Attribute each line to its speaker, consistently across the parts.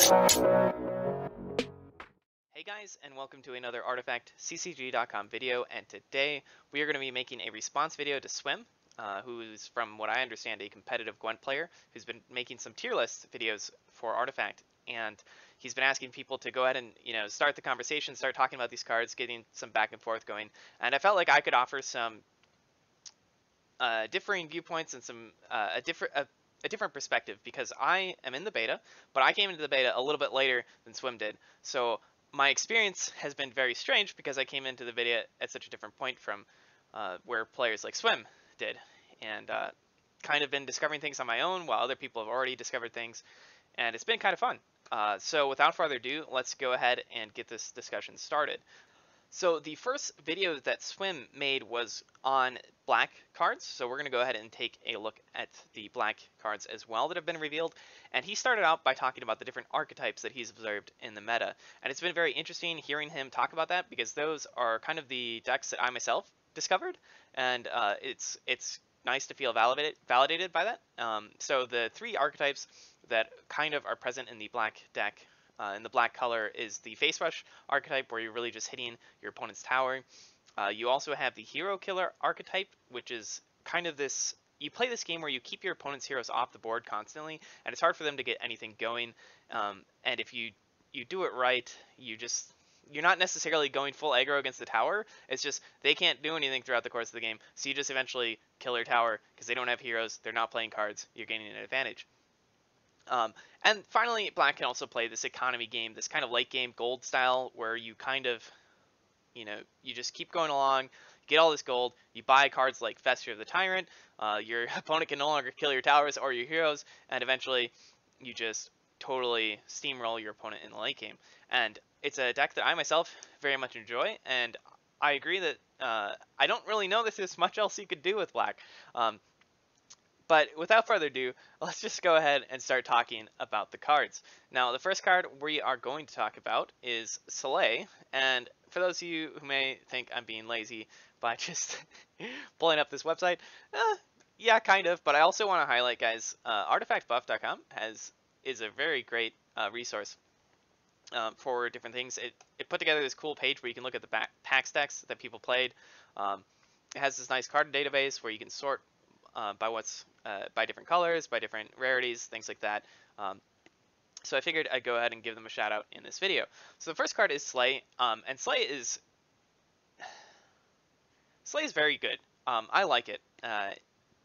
Speaker 1: Hey guys, and welcome to another Artifact CCG.com video, and today we are going to be making a response video to Swim, who's, from what I understand, a competitive Gwent player who's been making some tier list videos for Artifact, and he's been asking people to go ahead and, start the conversation, start talking about these cards, getting some back and forth going, and I felt like I could offer some differing viewpoints and some a different perspective, because I am in the beta, but I came into the beta a little bit later than Swim did. So my experience has been very strange because I came into the beta at such a different point from where players like Swim did, and kind of been discovering things on my own while other people have already discovered things, and it's been kind of fun. So without further ado, let's go ahead and get this discussion started. So the first video that Swim made was on black cards, so we're going to go ahead and take a look at the black cards as well that have been revealed. And he started out by talking about the different archetypes that he's observed in the meta, and it's been very interesting hearing him talk about that, because those are kind of the decks that I myself discovered, and it's nice to feel validated by that. So the three archetypes that kind of are present in the black deck, in the black color, is the face rush archetype, where you're really just hitting your opponent's tower. You also have the hero killer archetype, which is kind of this, you play this game where you keep your opponent's heroes off the board constantly, and it's hard for them to get anything going. And if you do it right, you're not necessarily going full aggro against the tower. It's just they can't do anything throughout the course of the game, so you just eventually kill their tower because they don't have heroes, they're not playing cards, you're gaining an advantage. And finally, black can also play this economy game, this kind of late game gold style, where you kind of, you just keep going along, get all this gold, you buy cards like Fester of the Tyrant, your opponent can no longer kill your towers or your heroes, and eventually you just totally steamroll your opponent in the late game. And it's a deck that I myself very much enjoy, and I agree that I don't really know that there's much else you could do with black. But without further ado, let's just go ahead and start talking about the cards. Now, the first card we are going to talk about is SORLA, and for those of you who may think I'm being lazy by just pulling up this website, yeah, kind of, but I also want to highlight, guys, artifactbuff.com is a very great resource for different things. It put together this cool page where you can look at the pack stacks that people played. It has this nice card database where you can sort by different colors, by different rarities, things like that. So I figured I'd go ahead and give them a shout out in this video. So the first card is SORLA, and SORLA is very good. I like it,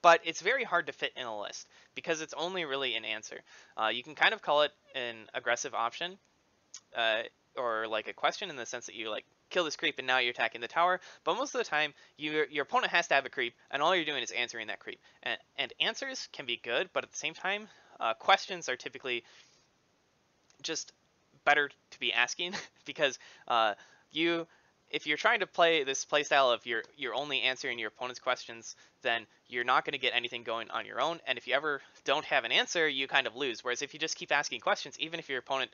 Speaker 1: but it's very hard to fit in a list because it's only really an answer. You can kind of call it an aggressive option, or like a question, in the sense that you like kill this creep and now you're attacking the tower, but most of the time your opponent has to have a creep, and all you're doing is answering that creep. And answers can be good, but at the same time, questions are typically just better to be asking because if you're trying to play this playstyle of you're only answering your opponent's questions, then you're not going to get anything going on your own, and if you ever don't have an answer, you kind of lose. Whereas if you just keep asking questions, even if your opponent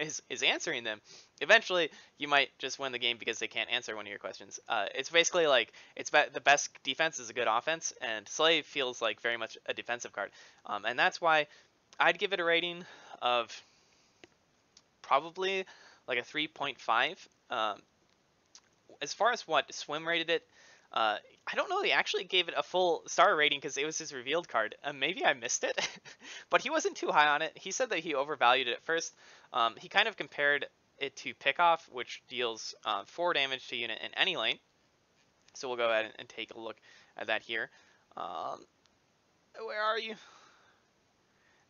Speaker 1: is answering them, eventually you might just win the game because they can't answer one of your questions. It's basically like the best defense is a good offense, and SORLA feels like very much a defensive card, and that's why I'd give it a rating of probably like a 3.5. As far as what Swim rated it, I don't know. They actually gave it a full star rating because it was his revealed card. Maybe I missed it, but he wasn't too high on it. He said that he overvalued it at first. He kind of compared it to Pickoff, which deals 4 damage to unit in any lane. So we'll go ahead and take a look at that here. Where are you?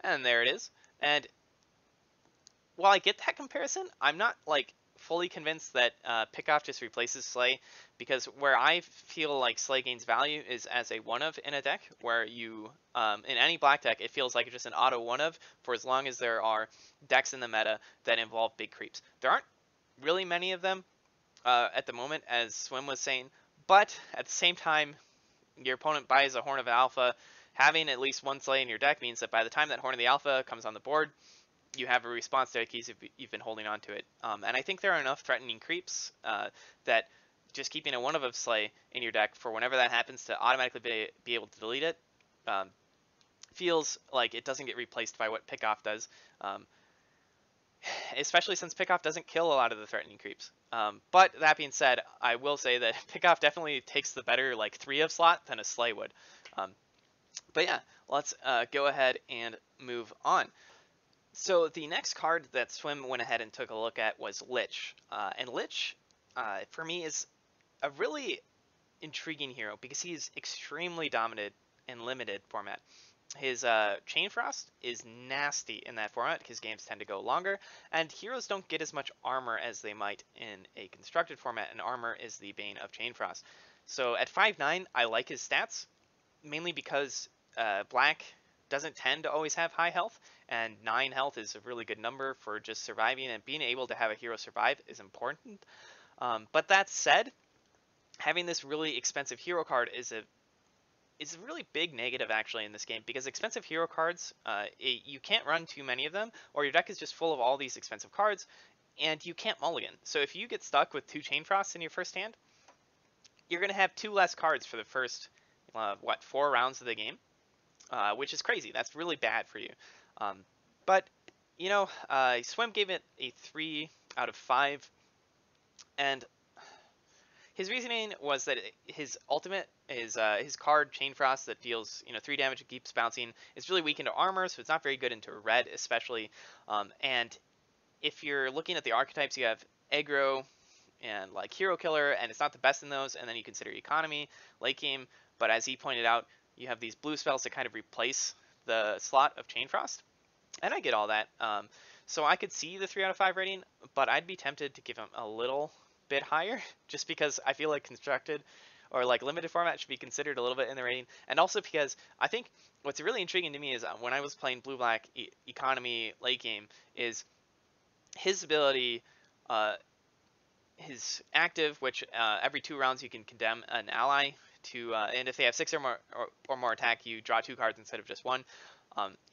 Speaker 1: And there it is. And while I get that comparison, I'm not like fully convinced that Pickoff just replaces SORLA, because where I feel like SORLA gains value is as a one-of in a deck, where you, in any black deck, it feels like it's just an auto one-of for as long as there are decks in the meta that involve big creeps. There aren't really many of them at the moment, as Swim was saying, but at the same time, your opponent buys a Horn of Alpha. Having at least one SORLA in your deck means that by the time that Horn of the Alpha comes on the board, you have a response to it because you've been holding on to it. And I think there are enough threatening creeps that just keeping a one-of SORLA in your deck for whenever that happens to automatically be able to delete it feels like it doesn't get replaced by what Pickoff does. especially since pickoff doesn't kill a lot of the threatening creeps. But that being said, I will say that pickoff definitely takes the better like 3 of slot than a Slay would. But yeah, let's go ahead and move on. So the next card that Swim went ahead and took a look at was Lich. And Lich, for me, is a really intriguing hero because he's extremely dominant in limited format. His Chain Frost is nasty in that format because games tend to go longer, and heroes don't get as much armor as they might in a constructed format, and armor is the bane of Chain Frost. So at 5'9", I like his stats, mainly because Black doesn't tend to always have high health, and 9 health is a really good number for just surviving, and being able to have a hero survive is important. But that said, having this really expensive hero card is a really big negative actually in this game, because expensive hero cards, you can't run too many of them, or your deck is just full of all these expensive cards, and you can't mulligan. So if you get stuck with 2 Chain Frosts in your first hand, you're going to have 2 less cards for the first, 4 rounds of the game, which is crazy. That's really bad for you. But, Swim gave it a 3 out of 5, and his reasoning was that his ultimate is his card Chain Frost that deals 3 damage and keeps bouncing. It's really weak into armor, so it's not very good into red especially. And if you're looking at the archetypes, you have aggro and like hero killer, and it's not the best in those. And then you consider economy, late game. But as he pointed out, you have these blue spells that kind of replace the slot of Chain Frost. And I get all that. So I could see the 3 out of 5 rating, but I'd be tempted to give him a little bit higher, just because I feel like constructed or like limited format should be considered a little bit in the rating, and also because I think what's really intriguing to me is when I was playing blue black economy late game is his ability, his active, which every 2 rounds you can condemn an ally to, and if they have 6 or more attack, you draw 2 cards instead of just 1,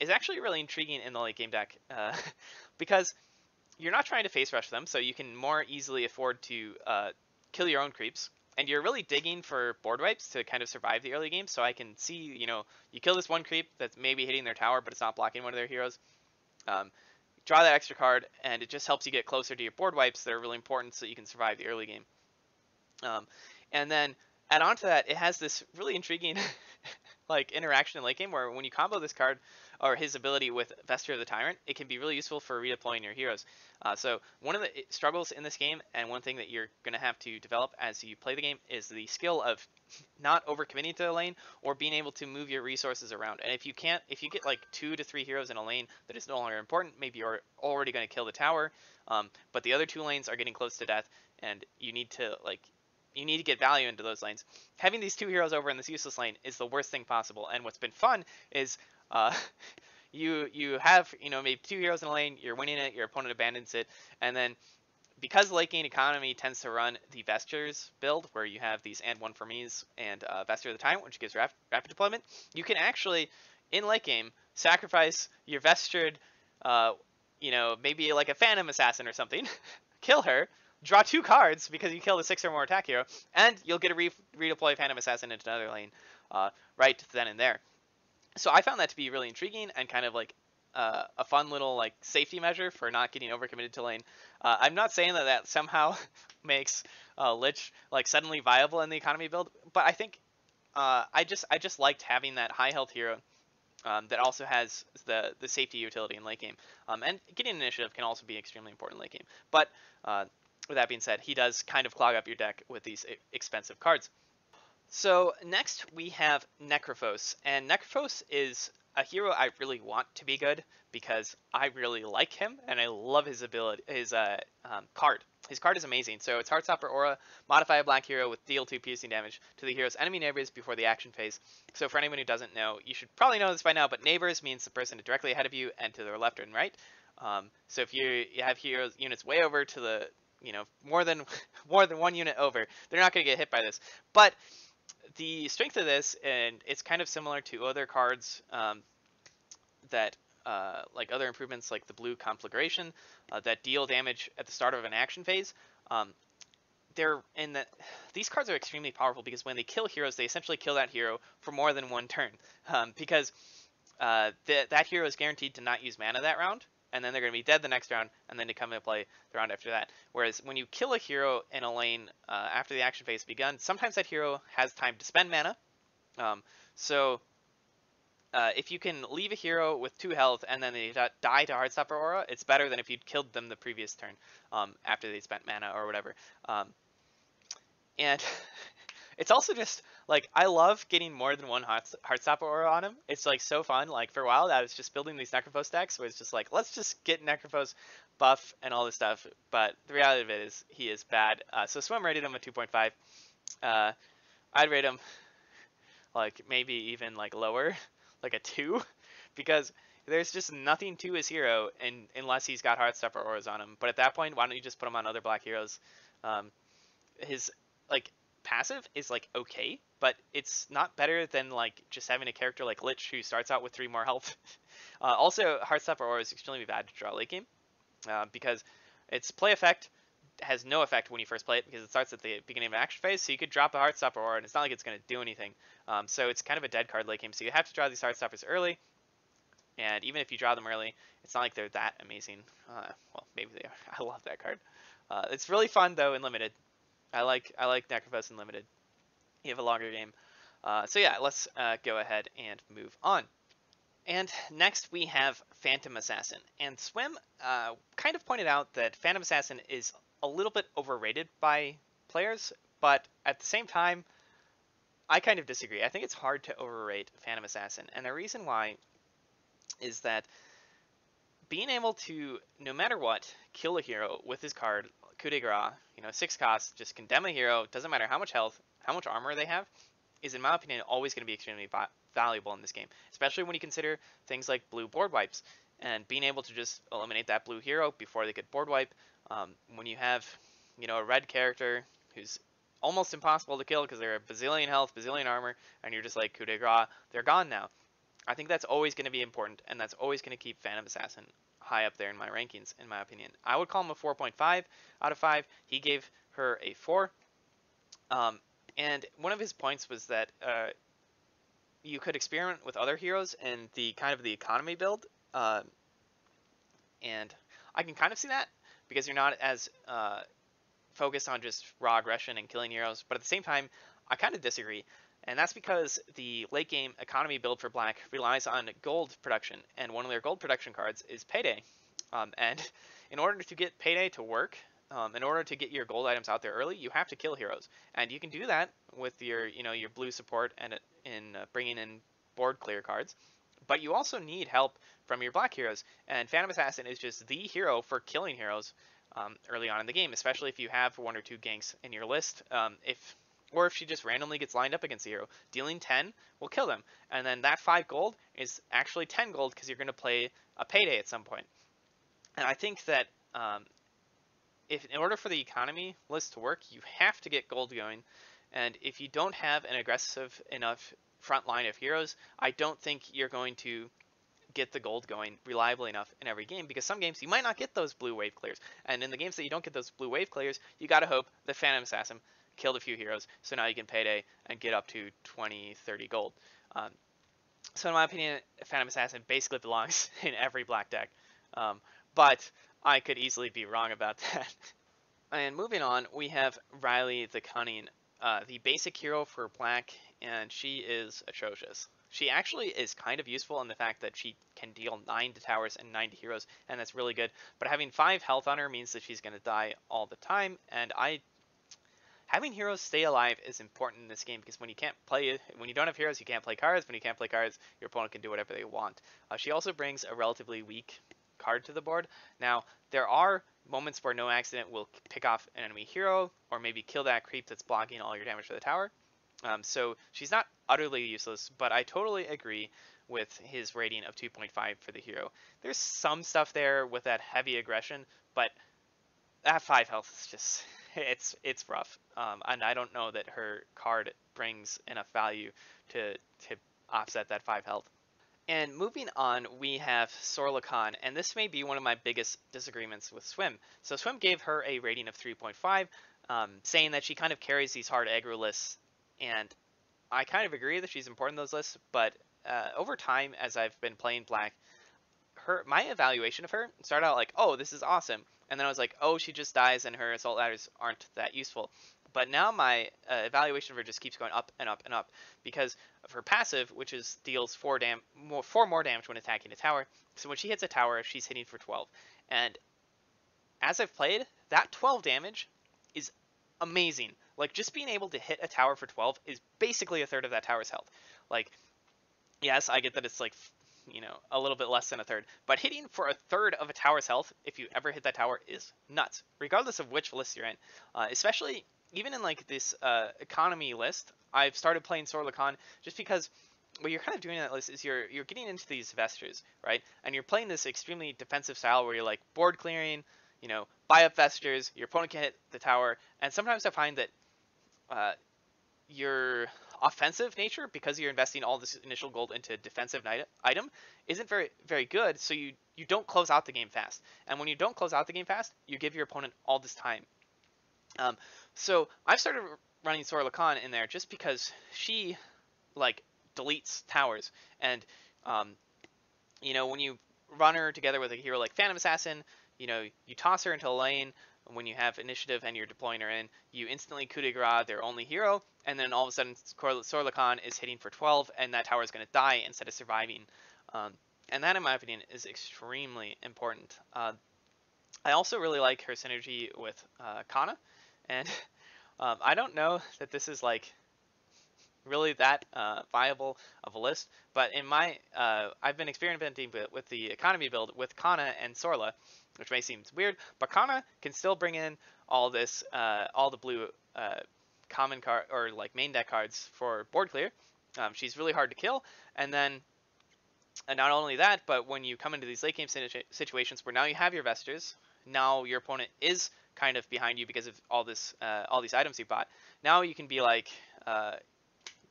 Speaker 1: is actually really intriguing in the late game deck, because you're not trying to face rush them, so you can more easily afford to kill your own creeps. And you're really digging for board wipes to kind of survive the early game. So I can see, you kill this one creep that's maybe hitting their tower, but it's not blocking one of their heroes. Draw that extra card, and it just helps you get closer to your board wipes that are really important so you can survive the early game. And then add on to that, it has this really intriguing like interaction in late game where when you combo this card or his ability with Vesture of the Tyrant, it can be really useful for redeploying your heroes. So one of the struggles in this game, and one thing that you're going to have to develop as you play the game, is the skill of not overcommitting to the lane or being able to move your resources around. And if you get like 2 to 3 heroes in a lane that is no longer important, maybe you're already going to kill the tower, but the other 2 lanes are getting close to death, and you need to get value into those lanes. Having these 2 heroes over in this useless lane is the worst thing possible. And what's been fun is you have maybe 2 heroes in a lane, you're winning it, your opponent abandons it, and then because late game economy tends to run the Vestures build, where you have these and 1 for me's and Vesture of the Tyrant, which gives rapid deployment, you can actually in late game sacrifice your Vestured, maybe like a Phantom Assassin or something, kill her, draw 2 cards because you kill the 6 or more attack hero, and you'll get a redeploy Phantom Assassin into another lane right then and there. So I found that to be really intriguing and kind of like a fun little like safety measure for not getting overcommitted to lane. I'm not saying that somehow makes Lich like suddenly viable in the economy build, but I think I just liked having that high health hero that also has the safety utility in late game. And getting initiative can also be extremely important in late game. But with that being said, he does kind of clog up your deck with these expensive cards. So next we have NECROPHOS, and NECROPHOS is a hero I really want to be good because I really like him and I love his ability, his card. His card is amazing. So it's Heartstopper Aura, modify a black hero with deal 2 piercing damage to the hero's enemy neighbors before the action phase. So for anyone who doesn't know, you should probably know this by now, but neighbors means the person directly ahead of you and to their left and right. So if you have heroes units way over to the more than 1 unit over, they're not going to get hit by this. But the strength of this, and it's kind of similar to other cards that like other improvements like the blue conflagration that deal damage at the start of an action phase. These cards are extremely powerful because when they kill heroes, they essentially kill that hero for more than 1 turn, because that hero is guaranteed to not use mana that round, and then they're going to be dead the next round, and then to come and play the round after that. Whereas when you kill a hero in a lane after the action phase begun, sometimes that hero has time to spend mana. So if you can leave a hero with 2 health and then they die to Heartstopper Aura, it's better than if you'd killed them the previous turn after they spent mana or whatever. And it's also just, like, I love getting more than 1 Heartstopper Aura on him. It's, like, so fun. Like, for a while, I was just building these NECROPHOS decks where it's just like, let's just get NECROPHOS buff and all this stuff. But the reality of it is he is bad. So Swim rated him a 2.5. I'd rate him, like, maybe even, like, lower, like a 2, because there's just nothing to his hero unless he's got Heartstopper Auras on him. But at that point, why don't you just put him on other black heroes? His, like, passive is, like, okay, but it's not better than, like, just having a character like Lich who starts out with 3 more health. Also, Heartstopper Aura is extremely bad to draw late game because its play effect has no effect when you first play it because it starts at the beginning of an action phase, so you could drop a Heartstopper Aura and it's not like it's going to do anything. So it's kind of a dead card late game, so you have to draw these Heartstoppers early, and even if you draw them early, it's not like they're that amazing. Well, maybe they are. I love that card. It's really fun, though, in Limited. I like NECROPHOS in Limited. You have a longer game. So yeah, let's go ahead and move on. And next we have Phantom Assassin. And Swim kind of pointed out that Phantom Assassin is a little bit overrated by players, but at the same time, I kind of disagree. I think it's hard to overrate Phantom Assassin. And the reason why is that being able to, no matter what, kill a hero with his card, coup de grace, 6 costs, just condemn a hero, doesn't matter how much health, how much armor they have, is in my opinion always going to be extremely valuable in this game, especially when you consider things like blue board wipes, and being able to just eliminate that blue hero before they get board wipe. When you have, a red character who's almost impossible to kill because they're a bazillion health, bazillion armor, and you're just like, coup de grace, they're gone now. I think that's always going to be important, and that's always going to keep Phantom Assassin high up there in my rankings, in my opinion. I would call him a 4.5 out of 5. He gave her a 4. And one of his points was that you could experiment with other heroes in the kind of the economy build. And I can kind of see that, because you're not as focused on just raw aggression and killing heroes. But at the same time, I kind of disagree. And that's because the late game economy build for black relies on gold production, and one of their gold production cards is Payday. And in order to get Payday to work, in order to get your gold items out there early, you have to kill heroes, and you can do that with your your blue support and in bringing in board clear cards. But you also need help from your black heroes, and Phantom Assassin is just the hero for killing heroes early on in the game, especially if you have 1 or 2 ganks in your list. Or if she just randomly gets lined up against a hero, dealing 10 will kill them. And then that 5 gold is actually 10 gold because you're going to play a Payday at some point. And I think that if in order for the economy list to work, you have to get gold going. And if you don't have an aggressive enough front line of heroes, I don't think you're going to get the gold going reliably enough in every game, because some games you might not get those blue wave clears. And in the games that you don't get those blue wave clears, you got to hope the Phantom Assassin killed a few heroes, so now you can Payday and get up to 20, 30 gold. So in my opinion, Phantom Assassin basically belongs in every black deck. But I could easily be wrong about that. And moving on, we have Riley the Cunning, the basic hero for black, and she is atrocious. She actually is kind of useful in the fact that she can deal 9 to towers and 9 to heroes, and that's really good. But having 5 health on her means that she's going to die all the time, and having heroes stay alive is important in this game, because when you don't have heroes, you can't play cards. When you can't play cards, your opponent can do whatever they want. She also brings a relatively weak card to the board. Now, there are moments where no accident will pick off an enemy hero, or maybe kill that creep that's blocking all your damage for the tower. So she's not utterly useless, but I totally agree with his rating of 2.5 for the hero. There's some stuff there with that heavy aggression, but that 5 health is just... It's rough, and I don't know that her card brings enough value to offset that 5 health. And moving on, we have SORLA, and this may be one of my biggest disagreements with Swim. So Swim gave her a rating of 3.5, saying that she kind of carries these hard aggro lists, and I kind of agree that she's important in those lists, but over time, as I've been playing black, my evaluation of her started out like, oh, this is awesome, and then I was like, oh, she just dies and her assault ladders aren't that useful. But now my evaluation of her just keeps going up and up and up because of her passive, which is deals 4 more damage when attacking a tower. So when she hits a tower, she's hitting for 12. And as I've played, that 12 damage is amazing. Like, just being able to hit a tower for 12 is basically a third of that tower's health. Like, yes, I get that it's like, you know, a little bit less than a third, but hitting for a third of a tower's health, if you ever hit that tower, is nuts, regardless of which list you're in. Especially, even in like this economy list, I've started playing SORLA just because what you're kind of doing in that list is you're getting into these vestures, right? And you're playing this extremely defensive style where you're like board clearing, you know, buy up vestures, your opponent can hit the tower, and sometimes I find that your offensive nature, because you're investing all this initial gold into defensive item, isn't very good, so you don't close out the game fast. And when you don't close out the game fast, you give your opponent all this time. So I've started running SORLA in there just because she like deletes towers, and you know, when you run her together with a hero like Phantom Assassin, you know, you toss her into a lane when you have initiative and you're deploying her in, you instantly coup de grace their only hero, and then all of a sudden SORLA is hitting for 12, and that tower is going to die instead of surviving. And that, in my opinion, is extremely important. I also really like her synergy with Kana, and I don't know that this is like really that viable of a list, but in my I've been experimenting with the economy build with Kana and SORLA, which may seem weird, but Kana can still bring in all this all the blue common card or like main deck cards for board clear. She's really hard to kill, and then not only that, but when you come into these late game situations where now you have your vestures, now your opponent is kind of behind you because of all this all these items you bought. Now you can be like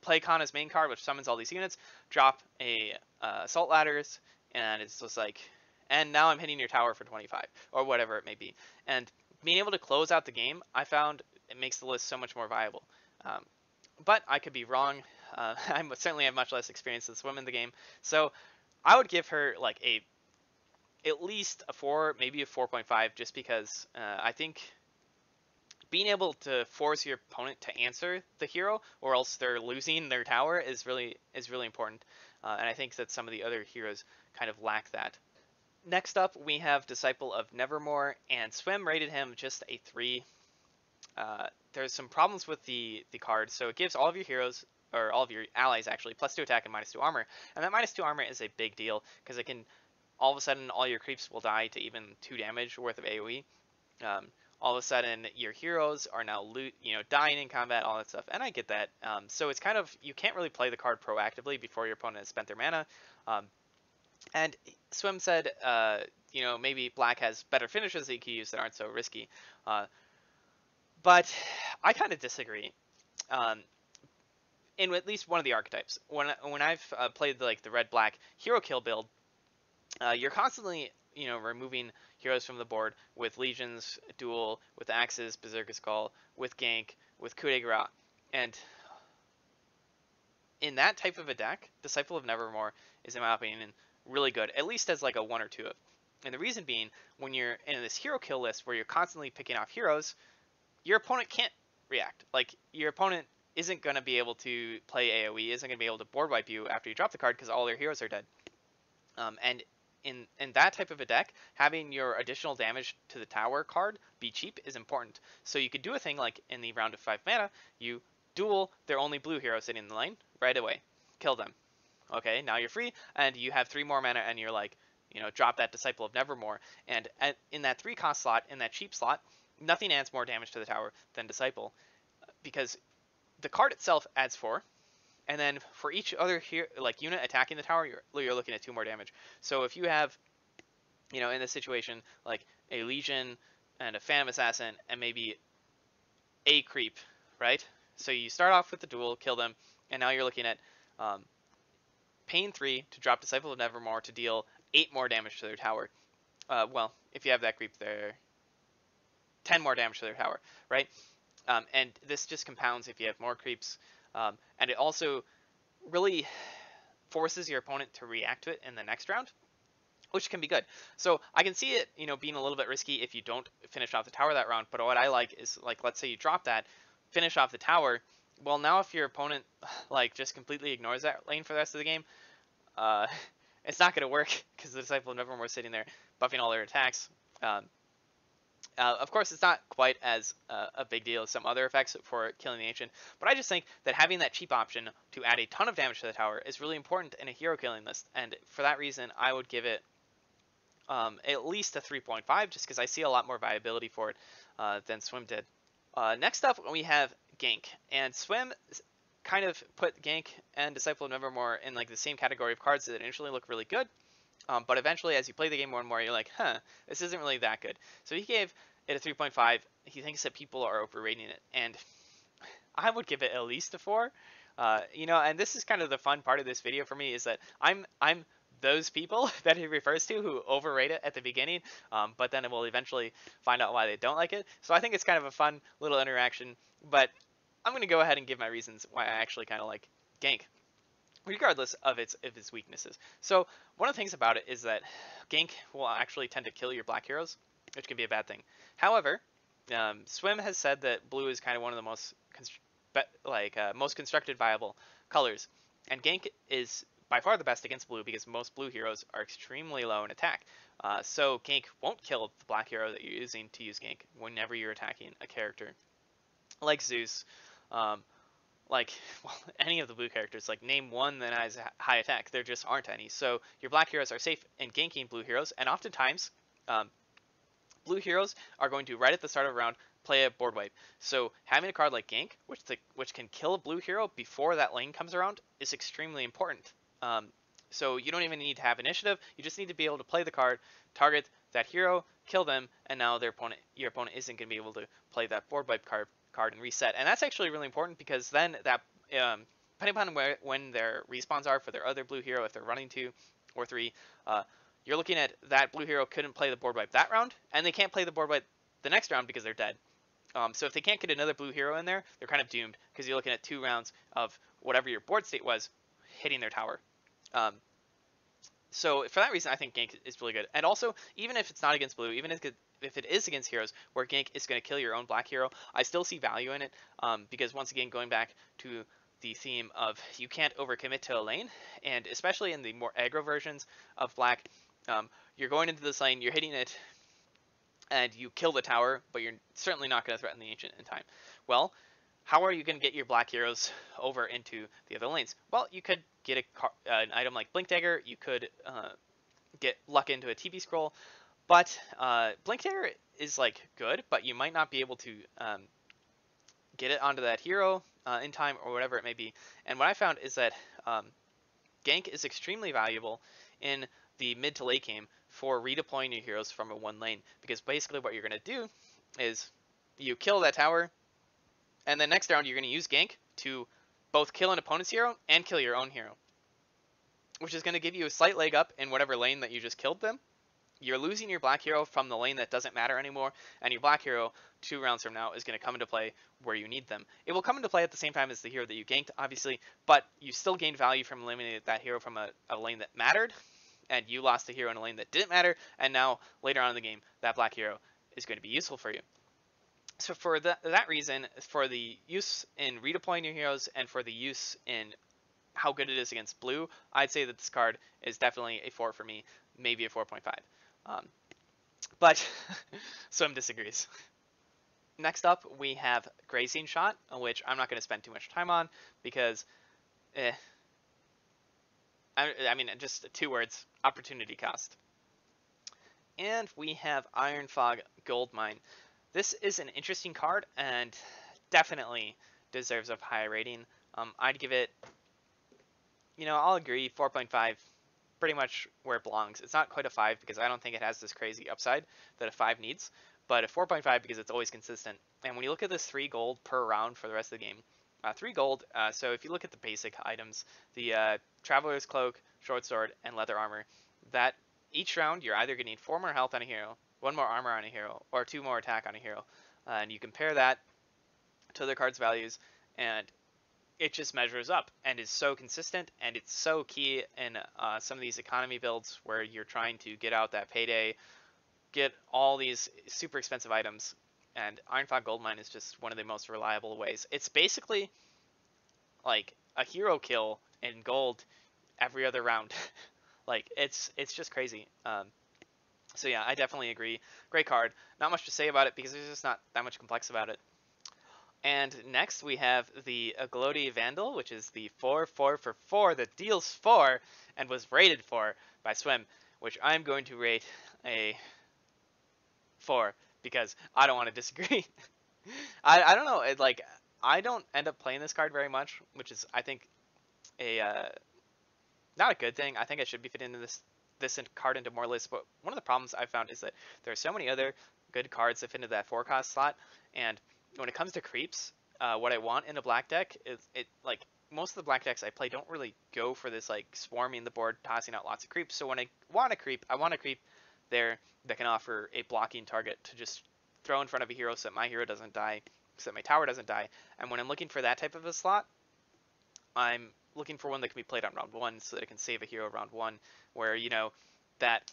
Speaker 1: play Kana's main card, which summons all these units, drop a assault ladders, and it's just like, and now I'm hitting your tower for 25 or whatever it may be. And being able to close out the game, I found it makes the list so much more viable. But I could be wrong. I certainly have much less experience than Swim in the game, so I would give her like at least a 4, maybe a 4.5, just because I think being able to force your opponent to answer the hero, or else they're losing their tower, is really important. And I think that some of the other heroes kind of lack that. Next up, we have Disciple of Nevermore, and Swim rated him just a 3. There's some problems with the card, so it gives all of your heroes, or all of your allies actually, +2 attack and -2 armor. And that -2 armor is a big deal, because it can, all of a sudden, all your creeps will die to even 2 damage worth of AoE. All of a sudden, your heroes are now dying in combat, all that stuff, and I get that. So it's kind of, you can't really play the card proactively before your opponent has spent their mana. And Swim said, you know, maybe Black has better finishes that you can use that aren't so risky. But I kind of disagree. In at least one of the archetypes, when I've played like the red-black hero kill build, you're constantly, you know, removing heroes from the board with legions, duel, with axes, berserker skull, with gank, with coup de grace, and in that type of a deck, Disciple of Nevermore is, in my opinion, really good, at least as like a 1 or 2 of. And the reason being, when you're in this hero kill list where you're constantly picking off heroes, your opponent can't react. Like, your opponent isn't going to be able to play AoE, isn't going to be able to board wipe you after you drop the card because all their heroes are dead. And in that type of a deck, having your additional damage to the tower card be cheap is important. So you could do a thing like in the round of 5 mana, you duel their only blue hero sitting in the lane right away, kill them. Okay, now you're free, and you have 3 more mana, and you're like, you know, drop that Disciple of Nevermore. And in that 3 cost slot, in that cheap slot, nothing adds more damage to the tower than Disciple, because the card itself adds 4. And then for each other unit attacking the tower, you're looking at 2 more damage. So if you have, you know, in this situation, like a Legion and a Phantom Assassin and maybe a creep, right? So you start off with the duel, kill them, and now you're looking at paying 3 to drop Disciple of Nevermore to deal 8 more damage to their tower. Well, if you have that creep there, 10 more damage to their tower, right? And this just compounds if you have more creeps. And it also really forces your opponent to react to it in the next round, which can be good. So I can see it, being a little bit risky if you don't finish off the tower that round. But what I like is, like, let's say you drop that, finish off the tower. Well, now if your opponent like just completely ignores that lane for the rest of the game, uh, it's not going to work because the Disciple of Nevermore is sitting there buffing all their attacks. Um, of course, it's not quite as a big deal as some other effects for killing the Ancient, but I just think that having that cheap option to add a ton of damage to the tower is really important in a hero killing list, and for that reason, I would give it at least a 3.5, just because I see a lot more viability for it than Swim did. Next up, we have Gank, and Swim kind of put Gank and Disciple of Nevermore in like the same category of cards that initially look really good, but eventually, as you play the game more and more, you're like, this isn't really that good. So he gave it a 3.5. He thinks that people are overrating it, and I would give it at least a 4. And this is kind of the fun part of this video for me, is that I'm those people that he refers to who overrate it at the beginning, but then we'll eventually find out why they don't like it. So I think it's kind of a fun little interaction, but I'm going to go ahead and give my reasons why I actually kind of like Gank, regardless of its weaknesses. So one of the things about it is that Gank will actually tend to kill your black heroes, which can be a bad thing. However, Swim has said that blue is kind of one of the most most constructed viable colors, and Gank is by far the best against blue because most blue heroes are extremely low in attack. So Gank won't kill the black hero that you're using to use Gank whenever you're attacking a character like Zeus, any of the blue characters. Like, name one that has high attack. There just aren't any. So your black heroes are safe in ganking blue heroes, and oftentimes blue heroes are going to, right at the start of a round, play a board wipe. So having a card like Gank, which can kill a blue hero before that lane comes around, is extremely important. So you don't even need to have initiative. You just need to be able to play the card, target that hero, kill them, and now your opponent isn't going to be able to play that board wipe card and reset. And that's actually really important, because then that depending upon when their respawns are for their other blue hero, if they're running 2 or 3, you're looking at that blue hero couldn't play the board wipe that round, and they can't play the board wipe the next round because they're dead. So if they can't get another blue hero in there, they're kind of doomed, because you're looking at 2 rounds of whatever your board state was hitting their tower. So for that reason, I think Gank is really good. And also, even if it's not against blue, even if it is against heroes where Gank is going to kill your own black hero, I still see value in it, because once again, going back to the theme of you can't overcommit to a lane, and especially in the more aggro versions of black, you're going into this lane, you're hitting it, and you kill the tower, but you're certainly not going to threaten the Ancient in time. Well, how are you going to get your black heroes over into the other lanes? Well, you could get an item like Blink Dagger, you could get luck into a TB scroll, but Blink Dagger is like good, but you might not be able to get it onto that hero in time, or whatever it may be. And what I found is that Gank is extremely valuable in the mid to late game for redeploying your heroes from a one lane, because basically what you're going to do is you kill that tower, and then next round you're going to use Gank to both kill an opponent's hero and kill your own hero, which is going to give you a slight leg up in whatever lane that you just killed them. You're losing your black hero from the lane that doesn't matter anymore, and your black hero 2 rounds from now is going to come into play where you need them. It will come into play at the same time as the hero that you ganked, obviously, but you still gained value from eliminating that hero from a lane that mattered, and you lost the hero in a lane that didn't matter, and now later on in the game, that black hero is going to be useful for you. So for that reason, for the use in redeploying your heroes and for the use in how good it is against blue, I'd say that this card is definitely a 4 for me, maybe a 4.5. But Swim disagrees. Next up, we have Grazing Shot, which I'm not going to spend too much time on because, I mean, just 2 words, opportunity cost. And we have Iron Fog Goldmine. This is an interesting card and definitely deserves a high rating. I'd give it, I'll agree, 4.5, pretty much where it belongs. It's not quite a 5 because I don't think it has this crazy upside that a 5 needs, but a 4.5 because it's always consistent. And when you look at this 3 gold per round for the rest of the game, 3 gold, so if you look at the basic items, the Traveler's Cloak, Short Sword, and Leather Armor, that each round you're either getting 4 more health on a hero, 1 more armor on a hero, or 2 more attack on a hero. And you compare that to other cards' values, and it just measures up and is so consistent, and it's so key in some of these economy builds where you're trying to get out that payday, get all these super expensive items, and Ironfog Goldmine is just one of the most reliable ways. It's basically like a hero kill in gold every other round. Like it's just crazy. So yeah, I definitely agree. Great card. Not much to say about it because there's just not that much complex about it. And next we have the OGLODI Vandal, which is the 4/4 for 4 that deals 4 and was rated 4 by Swim, which I'm going to rate a 4 because I don't want to disagree. I don't know. Like I don't end up playing this card very much, which is I think a not a good thing. I think I should be fitting into this card into more lists. But one of the problems I've found is that there are so many other good cards that fit into that 4 cost slot, and when it comes to creeps, what I want in a black deck is like most of the black decks I play don't really go for this like swarming the board, tossing out lots of creeps. So when I want a creep there that can offer a blocking target to just throw in front of a hero so that my hero doesn't die, so that my tower doesn't die. And when I'm looking for that type of a slot, I'm looking for one that can be played on round 1 so that it can save a hero round 1, where you know that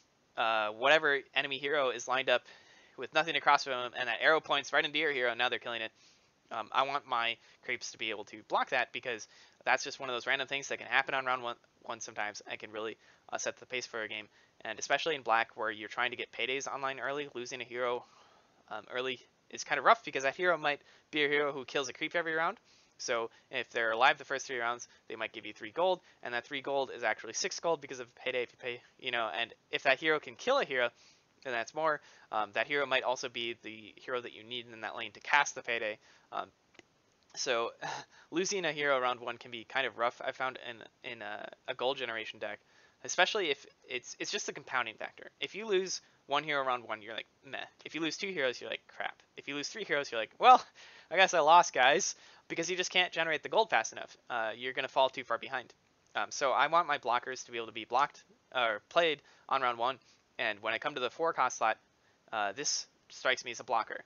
Speaker 1: whatever enemy hero is lined up with nothing across from them, and that arrow points right into your hero, and now they're killing it. I want my creeps to be able to block that, because that's just one of those random things that can happen on round one sometimes, and can really set the pace for a game. And especially in black, where you're trying to get paydays online early, losing a hero early is kind of rough, because that hero might be a hero who kills a creep every round. So if they're alive the first 3 rounds, they might give you 3 gold, and that 3 gold is actually 6 gold because of payday if you pay, and if that hero can kill a hero, then that's more. That hero might also be the hero that you need in that lane to cast the payday. So losing a hero round 1 can be kind of rough, I found, in a gold generation deck, especially if it's just the compounding factor. If you lose 1 hero round 1, you're like, meh. If you lose 2 heroes, you're like, crap. If you lose 3 heroes, you're like, well, I guess I lost, guys, because you just can't generate the gold fast enough. You're going to fall too far behind. So I want my blockers to be able to be blocked or played on round 1. And when I come to the 4 cost slot, this strikes me as a blocker.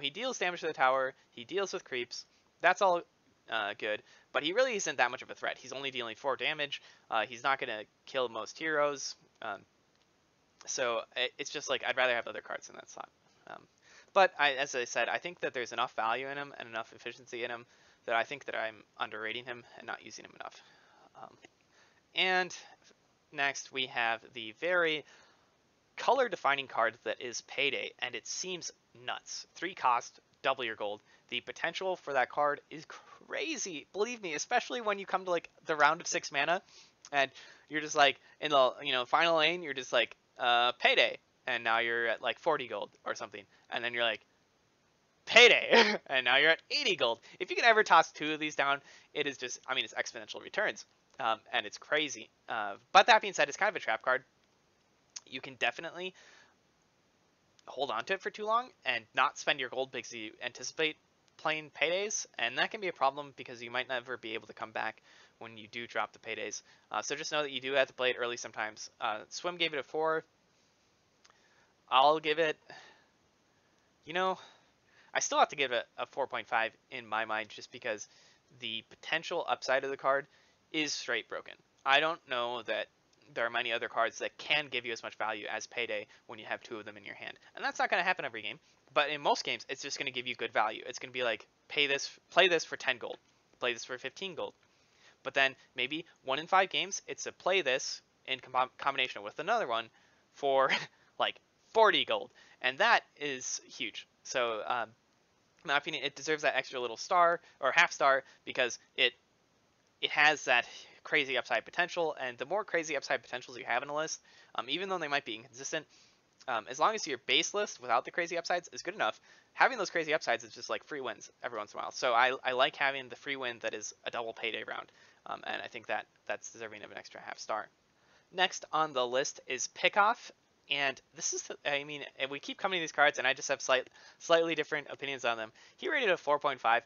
Speaker 1: He deals damage to the tower, he deals with creeps, that's all good, but he really isn't that much of a threat. He's only dealing 4 damage, he's not going to kill most heroes, so it's just like I'd rather have other cards in that slot. But as I said, I think that there's enough value in him and enough efficiency in him that I think that I'm underrating him and not using him enough. And next we have the very color defining card that is Payday, and it seems nuts. 3 cost, double your gold. The potential for that card is crazy, believe me, especially when you come to like the round of 6 mana and you're just like in the final lane, you're just like Payday, and now you're at like 40 gold or something, and then you're like Payday and now you're at 80 gold. If you can ever toss 2 of these down, it is just, I mean, it's exponential returns, and it's crazy. But that being said, it's kind of a trap card. You can definitely hold on to it for too long and not spend your gold because you anticipate playing paydays, and that can be a problem because you might never be able to come back when you do drop the paydays. So just know that you do have to play it early sometimes. Swim gave it a 4. I'll give it, I still have to give it a 4.5 in my mind, just because the potential upside of the card is straight broken. I don't know that there are many other cards that can give you as much value as Payday when you have 2 of them in your hand. And that's not going to happen every game, but in most games, it's just going to give you good value. It's going to be like, play this for 10 gold, play this for 15 gold. But then maybe 1 in 5 games, it's a play this in combination with another one for like 40 gold. And that is huge. So in my opinion, it deserves that extra little star or half star because it has that crazy upside potential, and the more crazy upside potentials you have in a list, even though they might be inconsistent, as long as your base list without the crazy upsides is good enough, having those crazy upsides is just like free wins every once in a while. So I like having the free win that is a double Payday round, and I think that's deserving of an extra half star. Next on the list is Pickoff, and this is, I mean, we keep coming to these cards, and I just have slightly different opinions on them. He rated a 4.5. I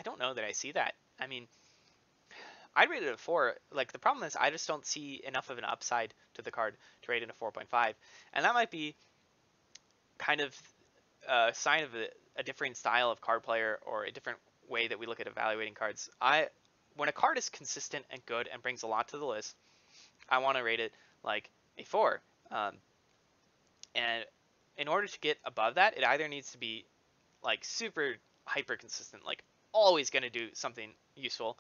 Speaker 1: don't know that I see that. I mean, I'd rate it a 4. Like, the problem is I just don't see enough of an upside to the card to rate it a 4.5. And that might be kind of a sign of a different style of card player or a different way that we look at evaluating cards. When a card is consistent and good and brings a lot to the list, I want to rate it like a 4. And in order to get above that, it either needs to be like super hyper consistent, like always going to do something useful,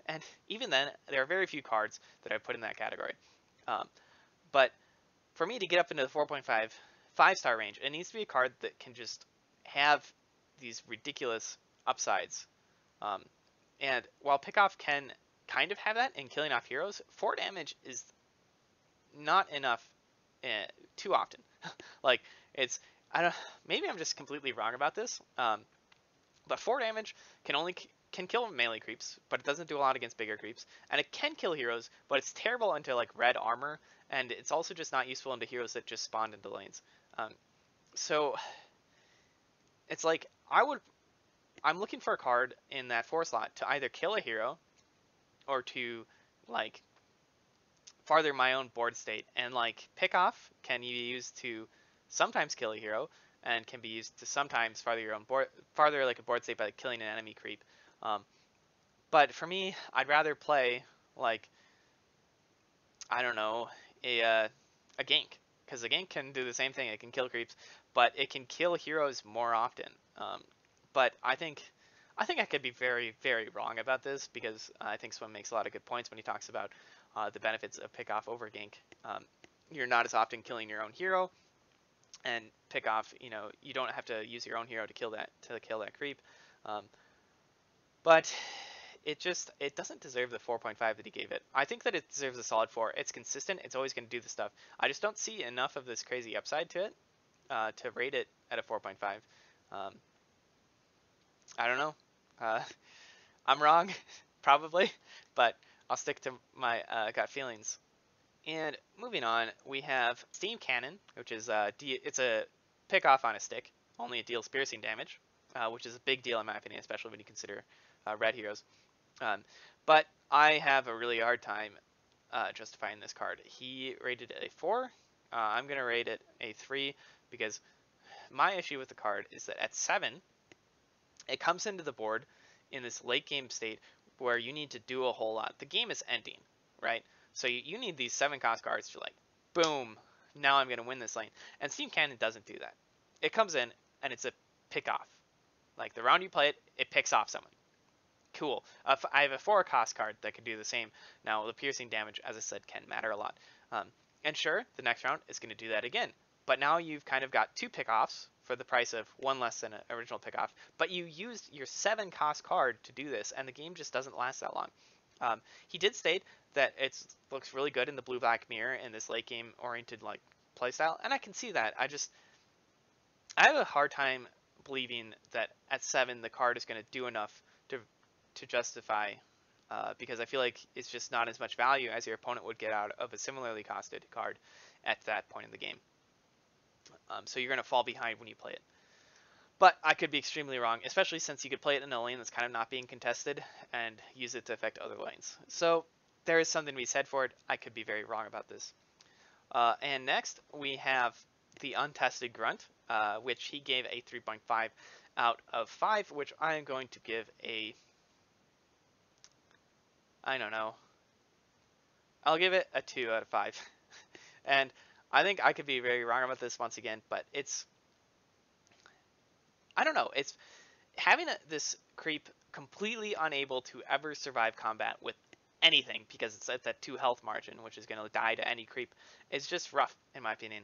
Speaker 1: and even then, there are very few cards that I put in that category. But for me to get up into the 4.5, 5-star range, it needs to be a card that can just have these ridiculous upsides. And while Pickoff can kind of have that in killing off heroes, 4 damage is not enough too often. Like, it's, I don't, maybe I'm just completely wrong about this, but 4 damage can kill melee creeps, but it doesn't do a lot against bigger creeps, and it can kill heroes, but it's terrible into like red armor, and it's also just not useful into heroes that just spawn into lanes. So it's like I'm looking for a card in that 4 slot to either kill a hero or to like farther my own board state, and like Pickoff can be used to sometimes kill a hero and can be used to sometimes farther like a board state by like, killing an enemy creep. But for me, I'd rather play like, I don't know, a gank, because a gank can do the same thing. It can kill creeps, but it can kill heroes more often. But I think I could be very, very wrong about this, because I think Swim makes a lot of good points when he talks about the benefits of Pickoff over gank. You're not as often killing your own hero, and Pickoff, you don't have to use your own hero to kill that creep. But it doesn't deserve the 4.5 that he gave it. I think that it deserves a solid 4. It's consistent. It's always going to do the stuff. I just don't see enough of this crazy upside to it to rate it at a 4.5. I don't know. I'm wrong, probably, but I'll stick to my gut feelings. And moving on, we have Steam Cannon, which is it's a Pickoff on a stick. Only it deals piercing damage, which is a big deal in my opinion, especially when you consider red heroes. But I have a really hard time justifying this card. He rated it a 4. I'm going to rate it a 3, because my issue with the card is that at 7, it comes into the board in this late game state where you need to do a whole lot. The game is ending, right? So you need these 7-cost cards to like, boom, now I'm going to win this lane. And Steam Cannon doesn't do that. It comes in and it's a pick off. Like the round you play it, it picks off someone. Cool. I have a 4-cost card that can do the same. Now the piercing damage, as I said, can matter a lot. And sure, the next round is going to do that again. But now you've kind of got 2 pickoffs for the price of 1 less than an original pickoff. But you used your 7-cost card to do this, and the game just doesn't last that long. He did state that it looks really good in the blue-black mirror in this late game oriented like playstyle, and I can see that. I have a hard time believing that at 7 the card is going to do enough to justify, because I feel like it's just not as much value as your opponent would get out of a similarly costed card at that point in the game. So you're going to fall behind when you play it. But I could be extremely wrong, especially since you could play it in a lane that's kind of not being contested and use it to affect other lanes. So there is something to be said for it. I could be very wrong about this. And next we have the Untested Grunt, which he gave a 3.5 out of 5, which I am going to give a, I don't know, I'll give it a 2 out of 5. And I think I could be very wrong about this once again, but it's, I don't know, it's having this creep completely unable to ever survive combat with anything because it's at that 2 health margin, which is going to die to any creep. It's just rough, in my opinion.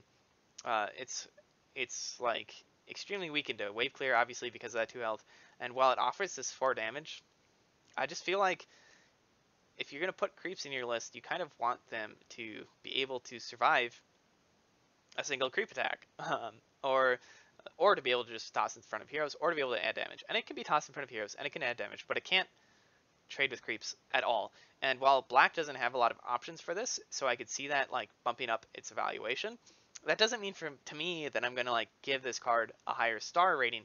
Speaker 1: It's like extremely weak into wave clear, obviously, because of that 2 health. And while it offers this 4 damage, I just feel like if you're going to put creeps in your list, you kind of want them to be able to survive a single creep attack, or to be able to just toss in front of heroes, or to be able to add damage. And it can be tossed in front of heroes, and it can add damage, but it can't trade with creeps at all. And while black doesn't have a lot of options for this, so I could see that like bumping up its evaluation, that doesn't mean to me that I'm going to like give this card a higher star rating.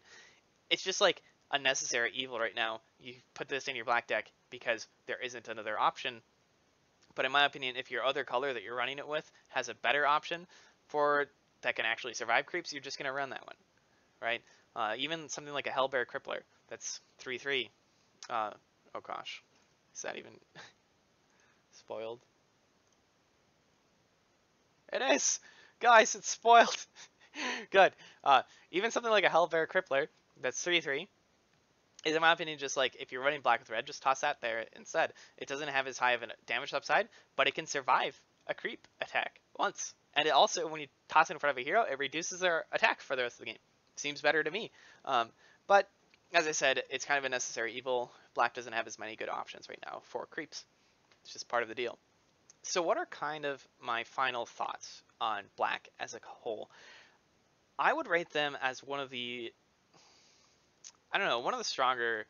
Speaker 1: It's just like a necessary evil right now. You put this in your black deck because there isn't another option. But in my opinion, if your other color that you're running it with has a better option for that can actually survive creeps, you're just going to run that one, right? Even something like a Hellbear Crippler that's 3/3. Oh gosh, is that even spoiled? It is! Guys, it's spoiled! Good. Even something like a Hellbear Crippler that's 3/3 is, in my opinion, just like if you're running black with red, just toss that there instead. It doesn't have as high of a damage upside, but it can survive a creep attack once. And it also, when you toss it in front of a hero, it reduces their attack for the rest of the game. Seems better to me. But as I said, it's kind of a necessary evil. Black doesn't have as many good options right now for creeps. It's just part of the deal. So what are kind of my final thoughts on black as a whole? I would rate them as one of the, I don't know, one of the stronger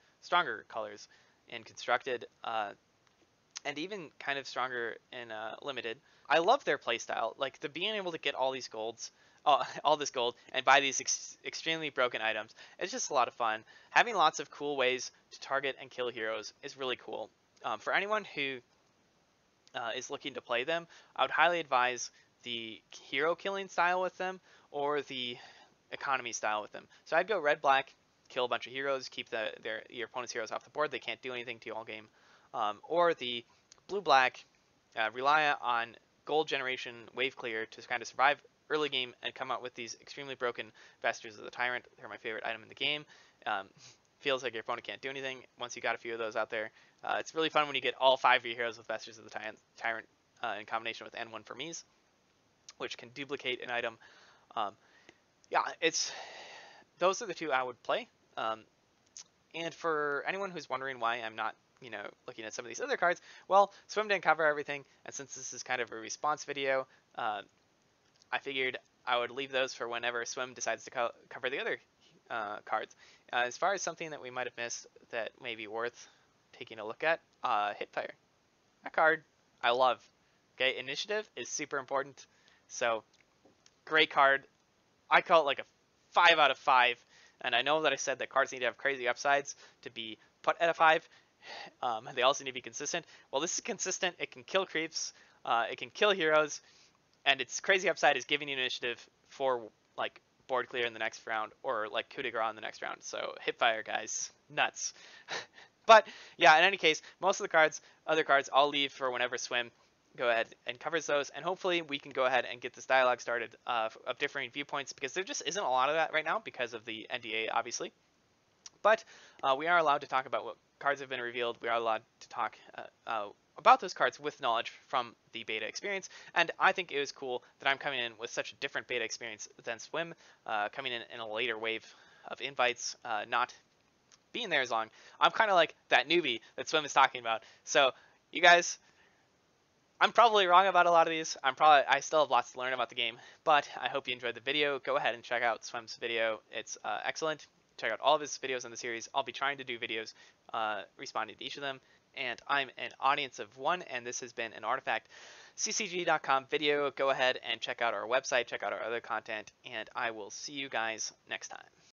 Speaker 1: colors in constructed, and even kind of stronger in limited. I love their playstyle, like the being able to get all these golds, all this gold, and buy these extremely broken items. It's just a lot of fun. Having lots of cool ways to target and kill heroes is really cool. For anyone who is looking to play them, I would highly advise the hero killing style with them or the economy style with them. So I'd go red black, kill a bunch of heroes, keep your opponent's heroes off the board. They can't do anything to you all game. Or the blue black, rely on gold generation, wave clear to kind of survive early game and come out with these extremely broken Vestures of the Tyrant. They're my favorite item in the game. Feels like your opponent can't do anything once you got a few of those out there. It's really fun when you get all 5 of your heroes with Vestures of the Tyrant in combination with N1 for Mies, which can duplicate an item. Yeah, those are the 2 I would play. And for anyone who's wondering why I'm not, looking at some of these other cards, well, Swim didn't cover everything, and since this is kind of a response video, I figured I would leave those for whenever Swim decides to cover the other cards. As far as something that we might have missed that may be worth taking a look at, Hipfire. That card I love. Okay, initiative is super important, so great card. I call it like a 5 out of 5, and I know that I said that cards need to have crazy upsides to be put at a 5. They also need to be consistent. Well, this is consistent. It can kill creeps. It can kill heroes. And its crazy upside is giving you initiative for like board clear in the next round or like coup de grace in the next round. So Hipfire, guys, nuts. But yeah, in any case, most of the other cards, I'll leave for whenever Swim go ahead and covers those. And hopefully we can go ahead and get this dialogue started of differing viewpoints, because there just isn't a lot of that right now because of the NDA, obviously. But we are allowed to talk about what cards have been revealed. We are allowed to talk about those cards with knowledge from the beta experience. And I think it was cool that I'm coming in with such a different beta experience than Swim, coming in a later wave of invites, not being there as long. I'm kind of like that newbie that Swim is talking about. So you guys, I'm probably wrong about a lot of these. I still have lots to learn about the game, but I hope you enjoyed the video. Go ahead and check out Swim's video. It's excellent. Check out all of his videos in the series. I'll be trying to do videos responding to each of them. And I'm an audience of 1, and this has been an Artifact CCG.com video. Go ahead and check out our website, check out our other content, and I will see you guys next time.